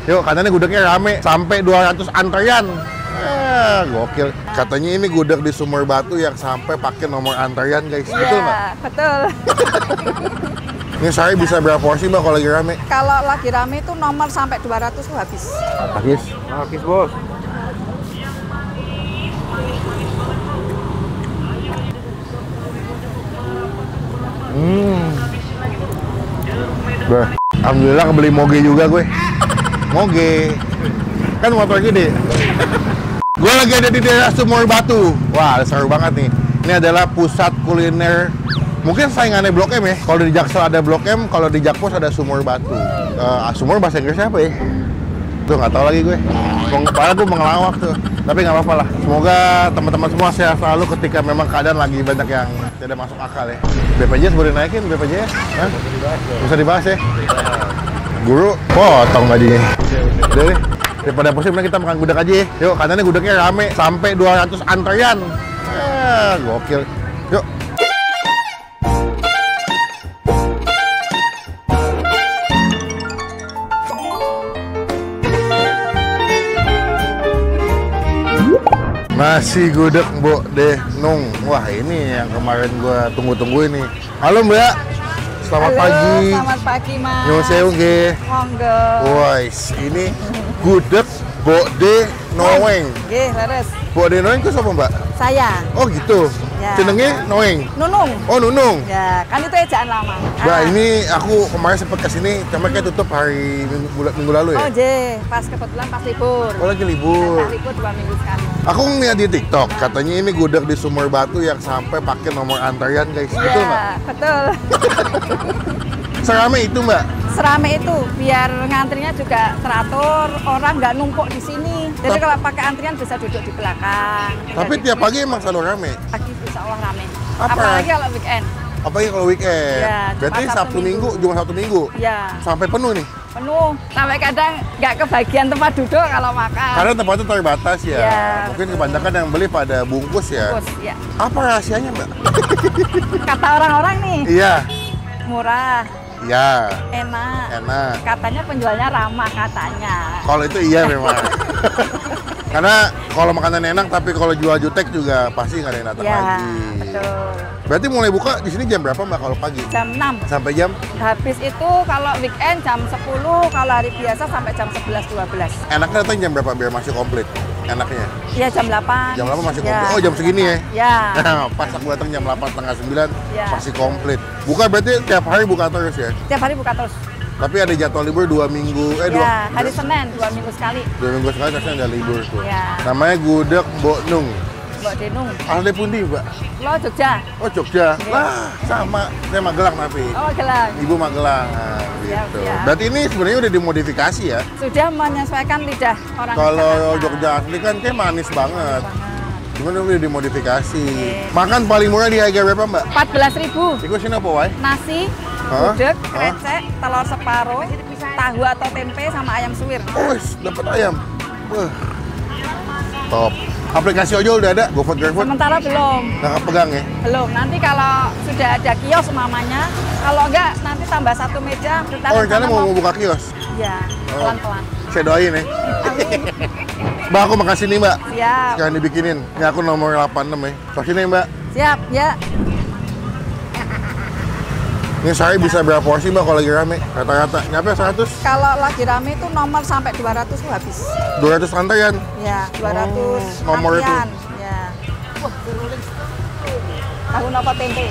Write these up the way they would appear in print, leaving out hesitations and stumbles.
Yuk, katanya gudegnya rame, sampai 200 antrian. Gokil. Katanya ini gudeg di Sumur Batu yang sampai pakai nomor antrian, guys. Betul nggak? Iya, betul. Ini sehari bisa berapa porsi, Mbak, kalau lagi rame? Kalau lagi rame itu nomor sampai 200 tuh habis. Habis? Habis, Bos. Alhamdulillah kebeli moge juga gue. Moge. Kan motor gede. Gue lagi ada di daerah Sumur Batu. Wah, seru banget nih. Ini adalah pusat kuliner. Mungkin saingannya Blok M ya. Kalau di Jaksel ada Blok M, kalau di Jakpus ada Sumur Batu. Sumur bahasa Inggrisnya apa ya? Tuh nggak tahu lagi gue. Padahal gue mengelawak tuh. Tapi nggak apa-apa lah. Semoga teman-teman semua sehat selalu ketika memang keadaan lagi banyak yang tidak masuk akal ya. BPJS boleh naikin BPJS? Hah? Bisa dibahas ya? Guru, potong gajinya. Udah deh. Daripada pusing, kita makan gudeg aja ya. Yuk, katanya gudegnya rame, sampai 200 antrian. Gokil. Yuk. Nasi gudeg Mbok Denung. Wah, ini yang kemarin gua tunggu-tunggu ini. Halo Mbak. Selamat pagi. Selamat pagi, Mas. Nyuwun sewu nggih. Monggo. Wais, ini gudeg Mbok Denung. Nggih, leres. Mbok Denung itu siapa, Mbak? Saya. Oh, gitu. Ya. Jenenge Noeng. Nunung. Oh, Nunung. Ya, kan itu ejaan lama. Mbak, ini aku kemarin sempat kesini, cuma kayak tutup hari minggu lalu ya? Oh, je. Pas kebetulan pas libur. Oh, lagi libur. Kita libur 2 minggu sekali. Aku ngeliat di TikTok, katanya ini gudeg di Sumur Batu yang sampai pakai nomor antrian, guys. Betul Iya, nggak? betul. Serame itu, Mbak? Serame itu, biar ngantrinya juga teratur, orang nggak numpuk di sini. Jadi kalau pakai antrian bisa duduk di belakang. Tapi tiap pagi emang selalu rame. Pagi insya Allah rame. Apa? Apalagi kalau weekend. Apalagi kalau weekend. Iya, Berarti Jumat, Sabtu Minggu, Jumat Sabtu Minggu. Ya, Sampai penuh nih. penuh. Sampai kadang nggak kebagian tempat duduk kalau makan. Karena tempatnya terbatas ya. Iya, Mungkin betul. kebanyakan yang beli pada bungkus ya. Bungkus, ya. Apa rahasianya, Mbak? Kata orang-orang nih, Iya. murah, Iya. enak. Enak. Katanya penjualnya ramah katanya. Kalau itu iya memang. Karena kalau makanan enak, tapi kalau jual jutek juga pasti nggak ada yang datang Ya, lagi. betul. Berarti mulai buka di sini jam berapa, Mbak, kalau pagi? Jam 6. Sampai jam? Habis itu kalau weekend jam 10, kalau hari biasa sampai jam 11-12. Enaknya datang jam berapa biar masih komplit? Enaknya? Iya jam 8. Jam 8 masih Ya. komplit? Oh, jam segini ya? Ya. Pas aku datang jam 8, setengah 9, Ya. masih komplit. Buka berarti tiap hari buka terus ya? Tiap hari buka terus. Tapi ada jadwal libur 2 minggu, Ya, hari Senin 2 minggu sekali. 2 minggu sekali terusnya ada libur tuh. Ya. Namanya gudeg Mbok Nung. Mbok Denung. Asli pundi, Mbak? Lo Jogja. Oh, Jogja. Iya. Lah, sama. Saya Magelang tapi. Oh, Gelang. Ibu Magelang. Nah, Siap, gitu. siap. Berarti ini sebenarnya udah dimodifikasi ya? Sudah menyesuaikan lidah orang Kalau Jakarta. Jogja asli kan kayak manis banget. Banget. Cuman udah dimodifikasi. Oke. Makan paling murah di harga berapa, Mbak? 14.000. Iku sini apa, Wai? Nasi, Hah? gudeg, Hah? krecek, telur separuh, tahu atau tempe sama ayam suwir. Oh, dapat ayam. Wah. Top. Aplikasi ojol udah ada? GoFood, GrabFood? Sementara belum. Nggak pegang ya? Belum. Nanti kalau sudah ada kios mamanya, kalau enggak nanti tambah 1 meja. Oh, rencana mau buka kios? Ya, Oh. pelan-pelan. Saya doain ya. Amin. Mbak, aku makan sini, Mbak. Siap. Sekarang dibikinin. Ini aku nomor 86 ya. Pas sini, Mbak. Siap, ya. Ini sehari bisa berapa porsi, Mbak, kalau lagi rame? Rata-rata. Nyampe 100? Kalau lagi rame itu nomor sampai 200 tuh habis. 200 antrian? Ya, 200 nomor itu. antrian. Ya. Tahu apa tempe?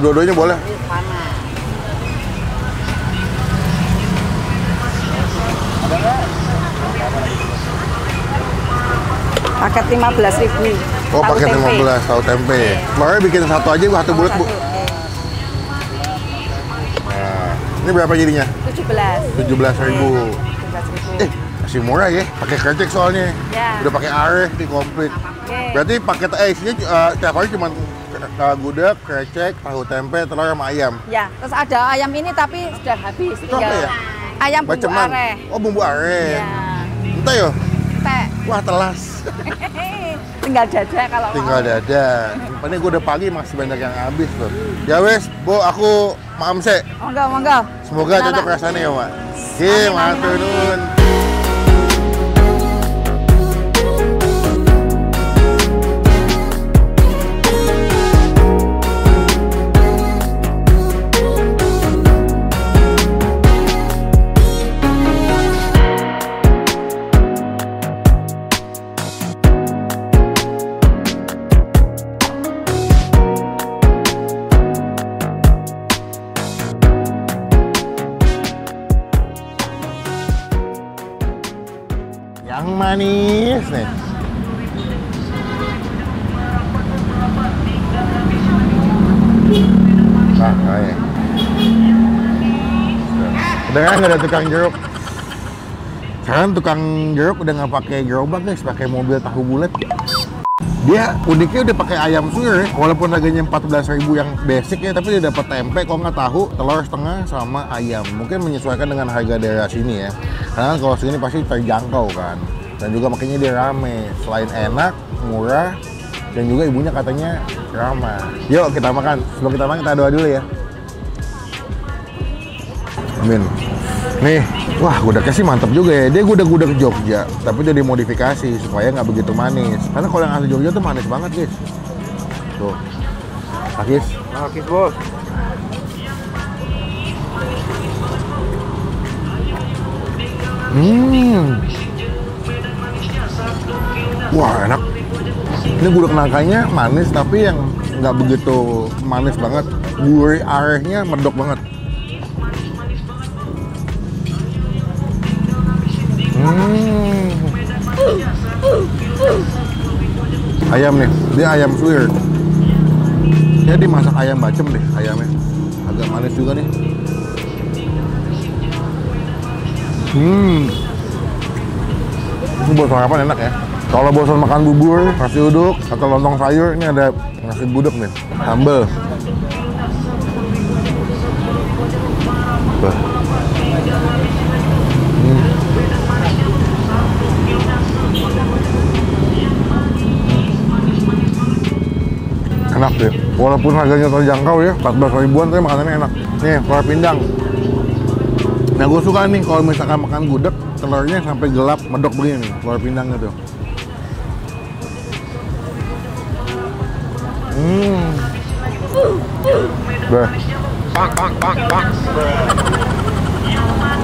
Dua-duanya boleh. Mana? Paket 15.000. Oh, Tahu paket tempe. 15, tahu tempe. Makanya bikin satu aja, Bu, satu bulat, Bu. Satu, oke. Nah, ini berapa jadinya? 17. 17.000. 17.000. Masih murah ya. Pakai krecek soalnya. Ya. Udah pakai are di komplit. Oke. Berarti paket isinya tiap hari cuma gudeg, krecek, tahu tempe, telur sama ayam. Ya, terus ada ayam ini tapi sudah habis. Itu apa ya? Ayam bumbu Baceman. are. Oh, bumbu are. Ya. Entah yo. Teh. Wah, telas. Tinggal dada kalau Tinggal mau. dada. Ini gue udah pagi masih banyak yang habis loh. Ya wes, Bu, aku maam se. Monggo, monggo. Semoga Nara. cocok rasanya ya, Mak. Amin, Oke, amin, matur amin. nuwun. yang manis nih. Nah, kayak. Udah kan nggak ada tukang jeruk. Sekarang tukang jeruk udah nggak pakai gerobak guys, pakai mobil tahu bulat. Dia uniknya udah pakai ayam suwir, walaupun harganya 14.000 yang basic ya, tapi dia dapat tempe, kok nggak tahu, telur setengah sama ayam. Mungkin menyesuaikan dengan harga daerah sini ya. Karena kalau sini pasti terjangkau kan. Dan juga makanya dia rame. Selain enak, murah, dan juga ibunya katanya ramah. Yuk kita makan. Sebelum kita makan kita doa dulu ya. Amin. Nih, wah gudegnya sih mantap juga ya. Dia gudeg-gudeg Jogja, tapi dia dimodifikasi supaya nggak begitu manis. Karena kalau yang asli Jogja tuh manis banget guys. Tuh, Akis. Akis bos. Wah enak. Ini gudeg nangkanya manis tapi yang nggak begitu manis banget. Gurih arehnya medok banget. Ayam nih, dia ayam suwir. Dia dimasak ayam bacem deh ayamnya. Agak manis juga nih. Ini buat sarapan enak ya. Kalau bosan makan bubur, nasi uduk, atau lontong sayur, ini ada nasi gudeg nih. Sambal. Enak deh, walaupun harganya terjangkau ya, 14 ribuan tapi makanannya enak. Nih, telur pindang. Nah gue suka nih kalau misalkan makan gudeg, telurnya sampai gelap, medok begini nih, telur pindangnya tuh. Bah.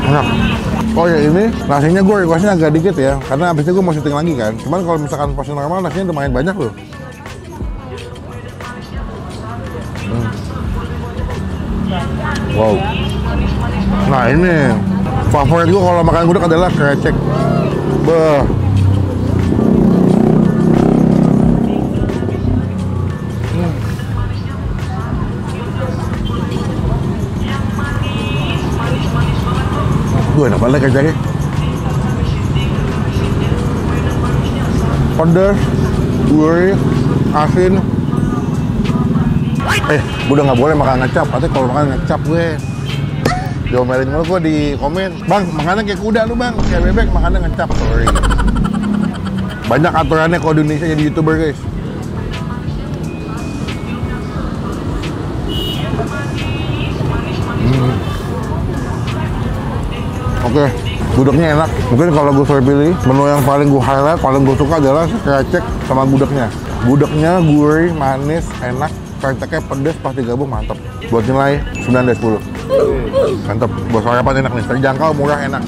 Enak. Oh ya ini, nasinya gue requestnya agak dikit ya, karena abisnya gue mau syuting lagi kan. Cuman kalau misalkan porsi normal, nasinya lumayan banyak loh. Wow. Nah ini favorit gue kalau makan gudeg adalah krecek. Beuh. Enak banget kreceknya. Pedas, gurih, asin. Udah nggak boleh makan ngecap, katanya kalau makan ngecap gue diomelin mulu gue di komen. Bang, makannya kayak kuda lu bang, kayak bebek, makannya ngecap. Sorry. Banyak aturannya kalau di Indonesia jadi YouTuber guys. Oke, gudegnya enak. Mungkin kalau gue suruh pilih, menu yang paling gue highlight, paling gue suka adalah krecek sama gudegnya. Gudegnya gurih, manis, enak. Kreceknya pedes, pas digabung mantap. Buat nilai 9 dari 10. Mantap. Buat sarapan enak nih, terjangkau, murah, enak.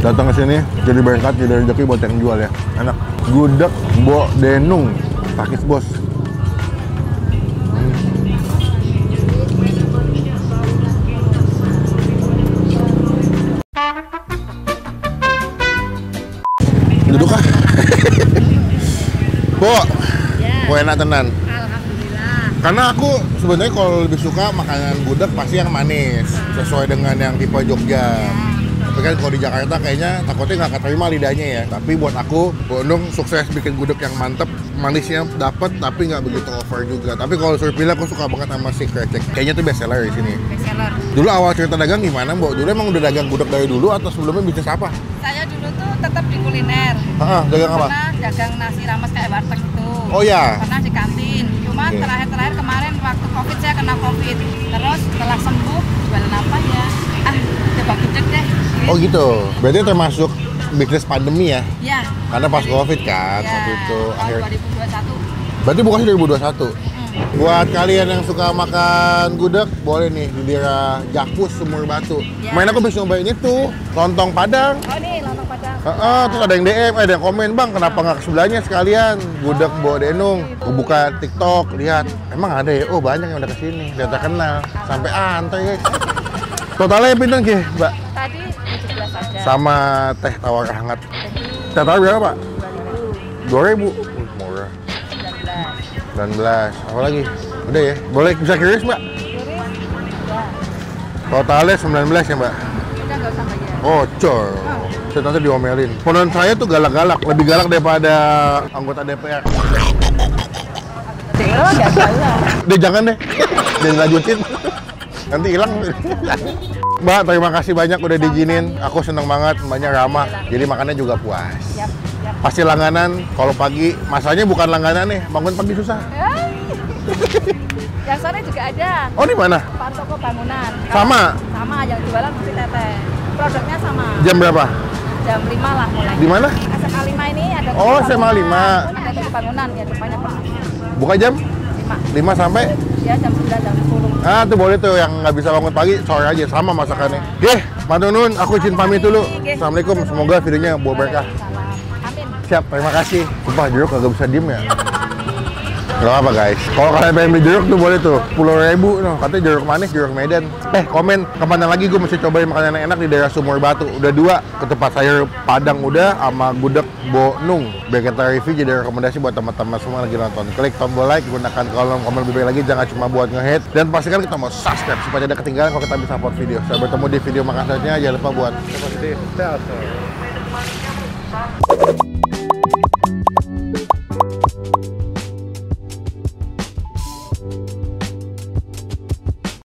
Datang ke sini jadi berkat, jadi rezeki buat yang jual ya. Enak. Gudeg Mbok Denung, Pakis bos. Duduk ah. Bu, ya. Enak tenan. Alhamdulillah. Karena aku sebenarnya kalau lebih suka makanan gudeg pasti yang manis, sesuai dengan yang tipe Jogja. Tapi kan kalau di Jakarta kayaknya takutnya nggak keterima lidahnya ya. Tapi buat aku, Bu Endung sukses bikin gudeg yang mantep, manisnya dapet tapi nggak begitu over juga. Tapi kalau suruh pilih aku suka banget sama si krecek. Kayaknya tuh best seller di sini. Best seller. Dulu awal cerita dagang gimana, Bu? Dulu emang udah dagang gudeg dari dulu atau sebelumnya bisnis apa? Saya dulu tuh tetap di kuliner. Dagang apa? Pernah dagang nasi rames kayak warteg itu. Oh ya. Pernah di kantin. Cuma terakhir kemarin waktu COVID saya kena COVID. Terus setelah sembuh jualan apa ya? Coba gudeg deh. Oh gitu. Berarti termasuk bisnis pandemi ya? Iya. Karena pas COVID kan, Ya, waktu itu akhir. 2021. Berarti bukan sih 2021. Buat kalian yang suka makan gudeg, boleh nih di daerah Jakpus, Sumur Batu. Ya. Main aku bisa nyobain itu, lontong Padang. Oh nih lontong Padang. Terus ada yang DM, ada yang komen, bang kenapa nggak ke sebelahnya sekalian gudeg Mbok Denung. Aku buka TikTok, lihat, emang ada ya? Oh banyak yang udah kesini, udah terkenal, sampai antri guys. Totalnya pinten ki, Mbak? Tadi 17 aja. Sama teh tawar hangat. Teh tawar berapa, Pak? 2.000. Murah. 19. Apa lagi? Udah ya. Boleh bisa kiris, Mbak? Totalnya 19 ya, Mbak? Udah nggak usah bayar. Oh, cor. Saya nanti diomelin. Ponan saya tuh galak-galak, lebih galak daripada anggota DPR. Oh, nggak salah. Deh, jangan deh. Jangan lanjutin. Nanti hilang. Mbak, terima kasih banyak udah diizinin. Aku seneng banget, Mbaknya ramah. Jadi makannya juga puas. Siap. Pasti langganan, kalau pagi, masanya bukan langganan nih, bangun pagi susah. Yang sore juga ada. Oh, di mana? Pak toko bangunan. Sama? Sama, yang jualan mesti teteh. Produknya sama. Jam berapa? Jam 5 lah mulai. Di mana? SMA 5 ini ada. Oh, SMA 5. Ada toko bangunan, ya depannya persis. Buka jam? 5 sampai? Ya, jam 9, jam 10. Ah, tuh boleh tuh yang nggak bisa bangun pagi, sore aja, sama masakannya. Oke, Mbak Nunun, aku izin pamit dulu. Assalamualaikum, semoga videonya buah berkah. Salam. Amin. Siap, terima kasih. Sumpah, jeruk kagak bisa diem ya. Gak apa guys, kalau kalian pengen beli jeruk tuh boleh tuh 10.000 no. Katanya jeruk manis, jeruk Medan. Komen kapan lagi gue mesti cobain makanan yang enak di daerah Sumur Batu. Udah 2, ketupat sayur Padang udah, sama gudeg Bonung. Biar kita review jadi rekomendasi buat teman-teman semua lagi nonton. Klik tombol like, gunakan kolom komen lebih baik lagi, jangan cuma buat nge-hate. Dan pastikan kita mau subscribe supaya tidak ketinggalan kalau kita bisa upload video. Sampai bertemu di video makan selanjutnya, jangan lupa buat positif.